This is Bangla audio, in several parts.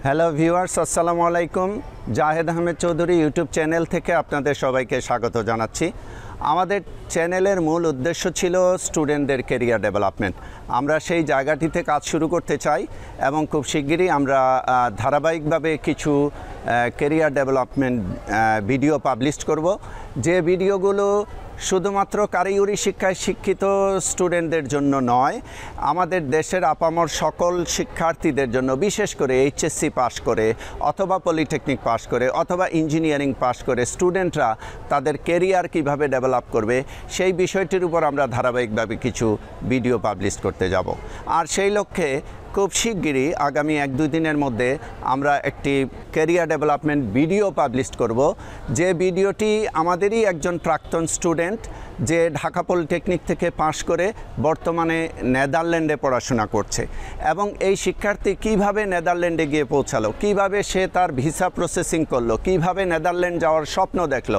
হ্যালো ভিউয়ার্স, আসসালামু আলাইকুম। জাহেদ আহমেদ চৌধুরী ইউটিউব চ্যানেল থেকে আপনাদের সবাইকে স্বাগত জানাচ্ছি। আমাদের চ্যানেলের মূল উদ্দেশ্য ছিল স্টুডেন্টদের কেরিয়ার ডেভেলপমেন্ট। আমরা সেই জায়গাটিতে কাজ শুরু করতে চাই এবং খুব শিগগিরই আমরা ধারাবাহিকভাবে কিছু কেরিয়ার ডেভেলপমেন্ট ভিডিও পাবলিশ করব, যে ভিডিওগুলো শুধুমাত্র কারিগরি শিক্ষায় শিক্ষিত স্টুডেন্টদের জন্য নয়, আমাদের দেশের আপামর সকল শিক্ষার্থীদের জন্য, বিশেষ করে এইচএসসি পাস করে অথবা পলিটেকনিক পাস করে অথবা ইঞ্জিনিয়ারিং পাস করে স্টুডেন্টরা তাদের কেরিয়ার কিভাবে ডেভেলপ করবে সেই বিষয়টির উপর আমরা ধারাবাহিকভাবে কিছু ভিডিও পাবলিশ করতে যাব। আর সেই লক্ষ্যে খুব শিগগিরই আগামী 1-2 দিনের মধ্যে আমরা একটি ক্যারিয়ার ডেভেলপমেন্ট ভিডিও পাবলিশ করব, যে ভিডিওটি আমাদেরই একজন প্রাক্তন স্টুডেন্ট যে ঢাকা পলিটেকনিক থেকে পাশ করে বর্তমানে নেদারল্যান্ডে পড়াশোনা করছে, এবং এই শিক্ষার্থী কিভাবে নেদারল্যান্ডে গিয়ে পৌঁছালো, কিভাবে সে তার ভিসা প্রসেসিং করলো, কিভাবে নেদারল্যান্ড যাওয়ার স্বপ্ন দেখলো,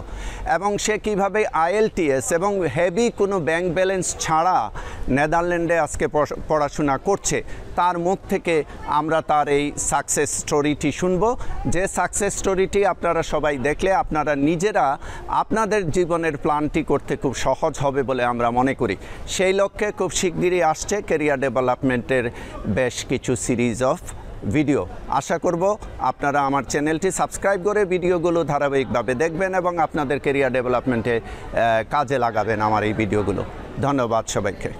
এবং সে কিভাবে IELTS এবং হেভি কোনো ব্যাংক ব্যালেন্স ছাড়া নেদারল্যান্ডে আজকে পড়াশোনা করছে, তার মুখ থেকে আমরা তার এই সাকসেস স্টোরিটি শুনবো। যে সাকসেস স্টোরিটি আপনারা সবাই দেখলে আপনারা নিজেরা আপনাদের জীবনের প্ল্যানটি করতে খুব সহজ হবে বলে আমরা মনে করি। সেই লক্ষ্যে খুব শিগগিরই আসছে ক্যারিয়ার ডেভেলপমেন্টের বেশ কিছু সিরিজ অফ ভিডিও। আশা করব আপনারা আমার চ্যানেলটি সাবস্ক্রাইব করে ভিডিওগুলো ধারাবাহিকভাবে দেখবেন এবং আপনাদের ক্যারিয়ার ডেভেলপমেন্টে কাজে লাগাবেন আমার এই ভিডিওগুলো। ধন্যবাদ সবাইকে।